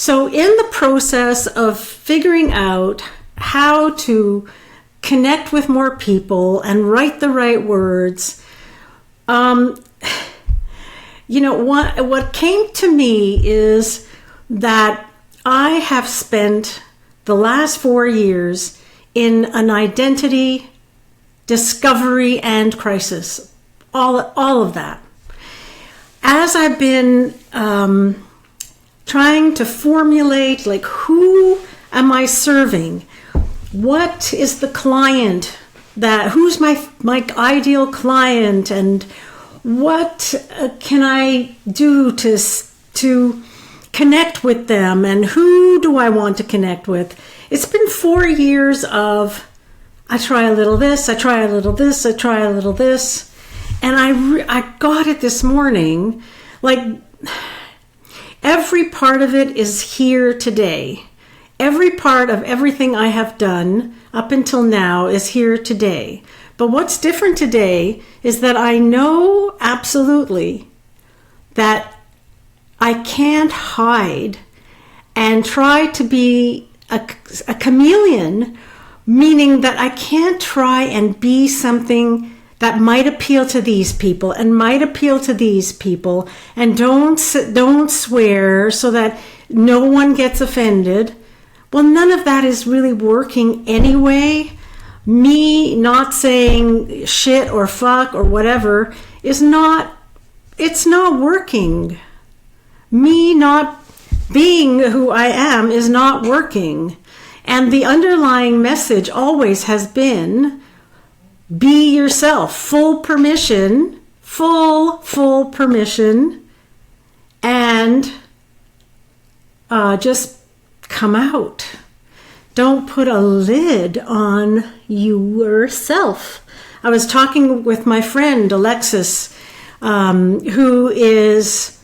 So in the process of figuring out how to connect with more people and write the right words, what came to me is that I have spent the last 4 years in an identity discovery and crisis, all of that. As I've been trying to formulate, like, who am I serving? What is the client who's my ideal client, and what can I do to connect with them, and who do I want to connect with? It's been 4 years of I try a little this, I try a little this, I try a little this, and I got it this morning. Like, every part of it is here today. Every part of everything I have done up until now is here today. But what's different today is that I know absolutely that I can't hide and try to be a chameleon, meaning that I can't try and be something that might appeal to these people and might appeal to these people, and don't swear so that no one gets offended. Well, none of that is really working anyway. Me not saying shit or fuck or whatever it's not working. Me not being who I am is not working. And the underlying message always has been, be yourself, full permission, full permission, and just come out. Don't put a lid on yourself. I was talking with my friend Alexis, who is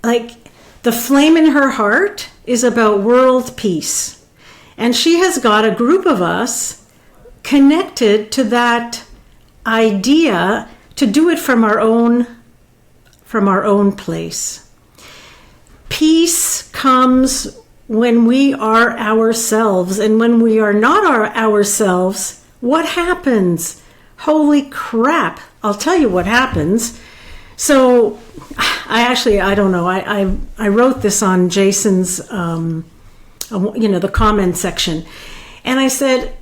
like, the flame in her heart is about world peace. And she has got a group of us connected to that idea to do it from our own place. Peace comes when we are ourselves, and when we are not ourselves, what happens? Holy crap, I'll tell you what happens. So I don't know, I wrote this on Jason's the comment section, and I said,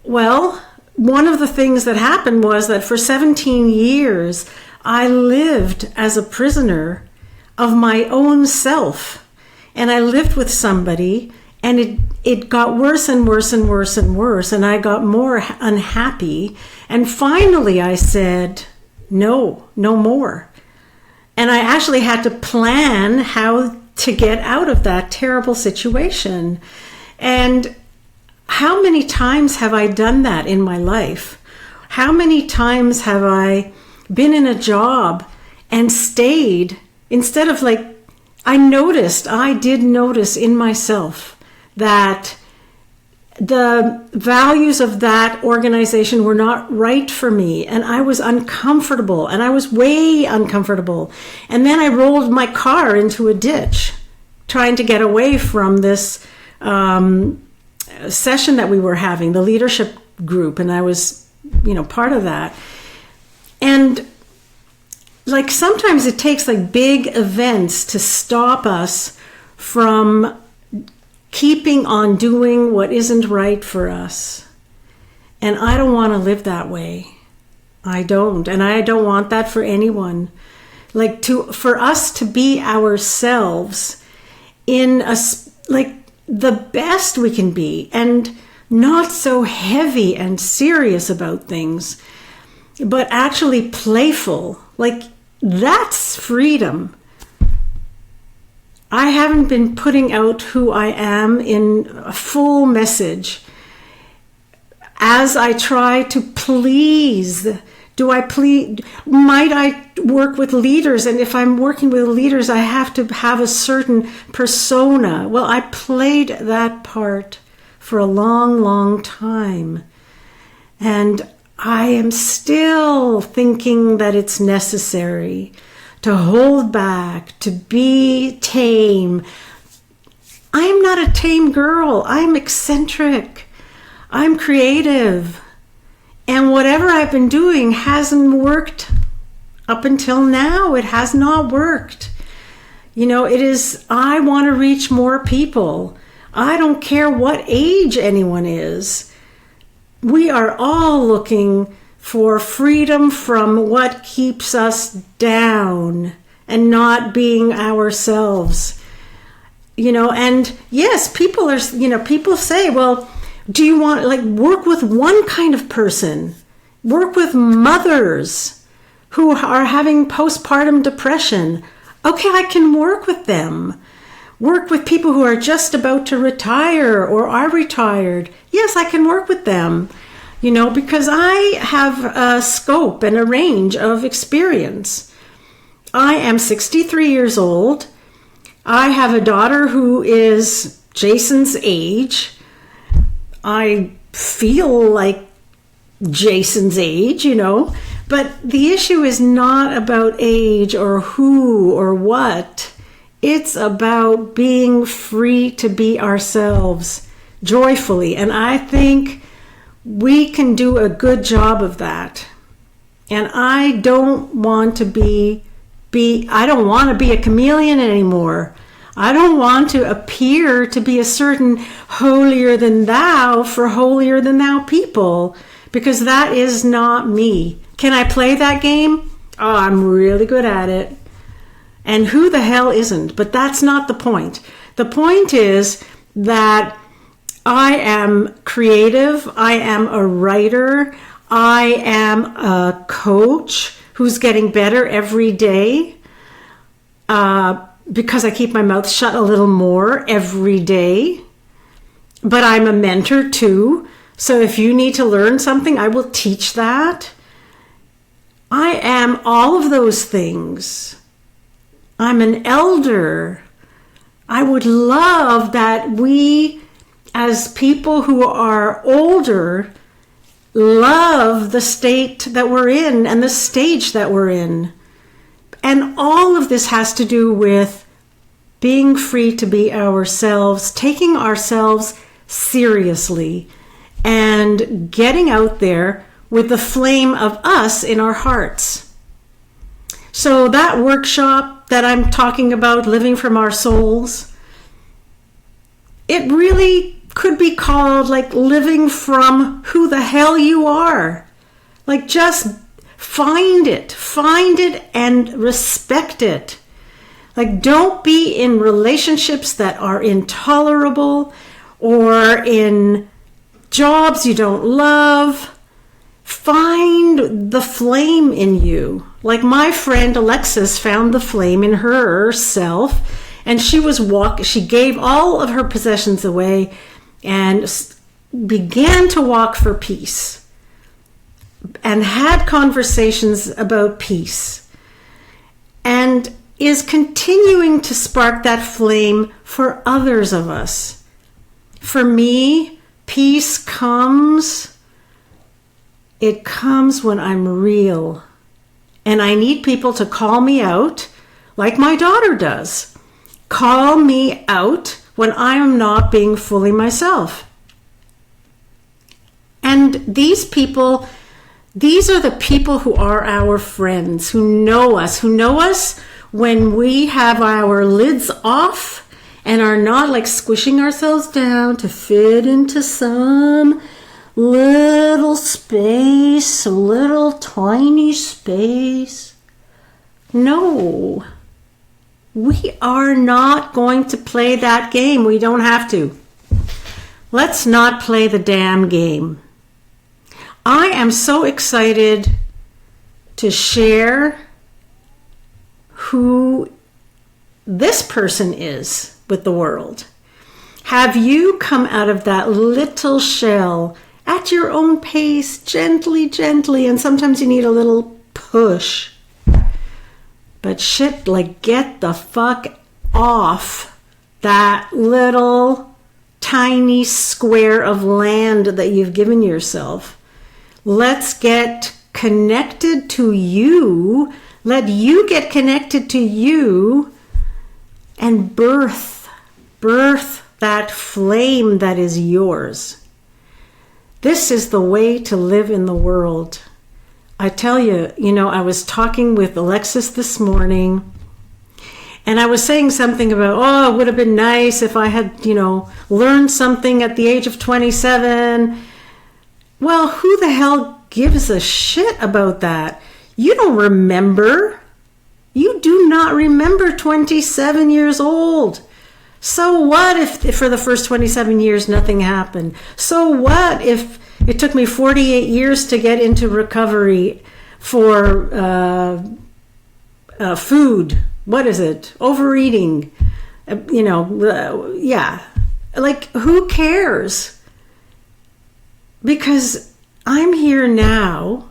well, one of the things that happened was that for 17 years I lived as a prisoner of my own self, and I lived with somebody, and it got worse and worse and worse and worse, and I got more unhappy, and finally I said, no more. And I actually had to plan how to get out of that terrible situation. And how many times have I done that in my life? How many times have I been in a job and stayed instead of, like, I did notice in myself that the values of that organization were not right for me, and I was uncomfortable, and I was way uncomfortable. And then I rolled my car into a ditch trying to get away from this session that we were having, the leadership group, and I was, part of that. And like, sometimes it takes like big events to stop us from keeping on doing what isn't right for us. And I don't want to live that way. I don't. And I don't want that for anyone. Like, for us to be ourselves in the best we can be, and not so heavy and serious about things, but actually playful. Like, that's freedom. I haven't been putting out who I am in a full message as I try to please. Might I work with leaders? And if I'm working with leaders, I have to have a certain persona. Well, I played that part for a long, long time. And I am still thinking that it's necessary to hold back, to be tame. I'm not a tame girl. I'm eccentric. I'm creative. And whatever I've been doing hasn't worked up until now. It has not worked. I want to reach more people. I don't care what age anyone is. We are all looking for freedom from what keeps us down and not being ourselves. And yes, people say, well, do you want work with one kind of person? Work with mothers who are having postpartum depression. Okay, I can work with them. Work with people who are just about to retire or are retired. Yes, I can work with them. Because I have a scope and a range of experience. I am 63 years old. I have a daughter who is Jason's age. I feel like Jason's age, But the issue is not about age or who or what. It's about being free to be ourselves joyfully. And I think we can do a good job of that. And I don't want to be a chameleon anymore. I don't want to appear to be a certain holier than thou for holier than thou people, because that is not me. Can I play that game? Oh, I'm really good at it. And who the hell isn't? But that's not the point. The point is that I am creative. I am a writer. I am a coach who's getting better every day because I keep my mouth shut a little more every day. But I'm a mentor too. So if you need to learn something, I will teach that. I am all of those things. I'm an elder. I would love that we, as people who are older, love the state that we're in and the stage that we're in. And all of this has to do with being free to be ourselves, taking ourselves seriously, and getting out there with the flame of us in our hearts. So that workshop that I'm talking about, Living from Our Souls, it really could be called living from who the hell you are. Just find it and respect it. Don't be in relationships that are intolerable or in jobs you don't love. Find the flame in you. My friend Alexis found the flame in herself, and she gave all of her possessions away and began to walk for peace and had conversations about peace and is continuing to spark that flame for others of us. For me, peace comes when I'm real. And I need people to call me out like my daughter does. Call me out when I am not being fully myself. And these are the people who are our friends, who know us when we have our lids off and are not squishing ourselves down to fit into some little space, a little tiny space. No, we are not going to play that game. We don't have to. Let's not play the damn game. I am so excited to share who this person is with the world. Have you come out of that little shell at your own pace, gently, and sometimes you need a little push. But get the fuck off that little tiny square of land that you've given yourself. Let's get connected to you. Let you get connected to you and birth that flame that is yours. This is the way to live in the world. I tell you, I was talking with Alexis this morning, and I was saying something about, it would have been nice if I had, learned something at the age of 27. Well, who the hell gives a shit about that? You don't remember. You do not remember 27 years old. So what if for the first 27 years nothing happened? So what if it took me 48 years to get into recovery for food? What is it? Overeating. Yeah. Like, who cares? Because I'm here now.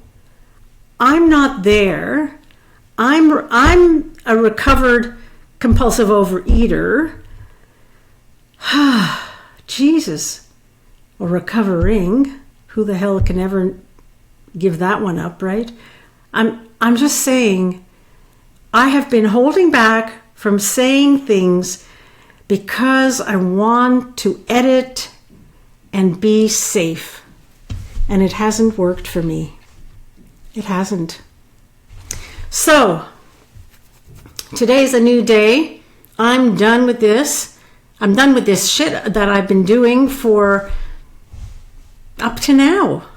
I'm not there. I'm a recovered compulsive overeater. Jesus. Or recovering. Who the hell can ever give that one up, right? I'm just saying, I have been holding back from saying things because I want to edit and be safe. And it hasn't worked for me. It hasn't. So, today's a new day. I'm done with this. I'm done with this shit that I've been doing for up to now.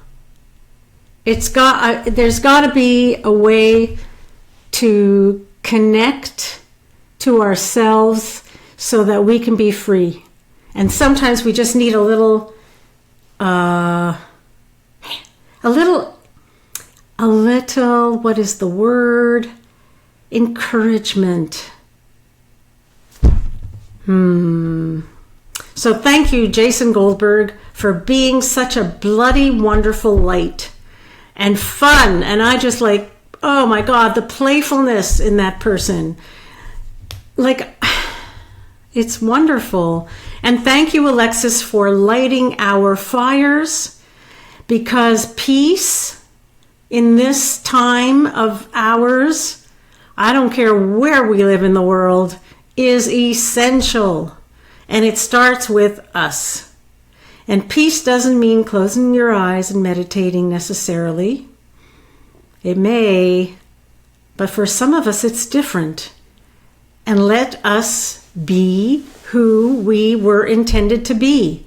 There's got to be a way to connect to ourselves so that we can be free. And sometimes we just need a little, what is the word? Encouragement. So thank you, Jason Goldberg, for being such a bloody wonderful light and fun. And I just oh my God, the playfulness in that person. It's wonderful. And thank you, Alexis, for lighting our fires, because peace in this time of ours, I don't care where we live in the world, is essential. And it starts with us. And peace doesn't mean closing your eyes and meditating necessarily. It may, but for some of us it's different. And let us be who we were intended to be.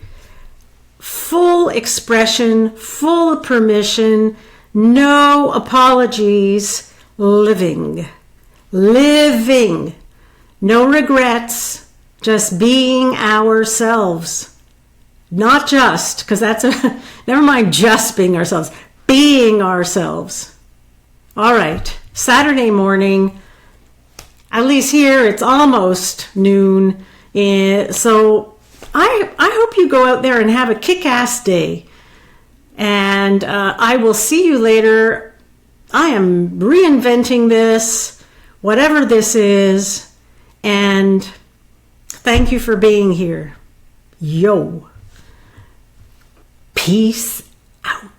Full expression, full permission, no apologies, living. No regrets. Just being ourselves. Not just, because never mind just being ourselves. Being ourselves. All right. Saturday morning, at least here it's almost noon. So I hope you go out there and have a kick-ass day. And I will see you later. I am reinventing this, whatever this is. And thank you for being here. Yo. Peace out.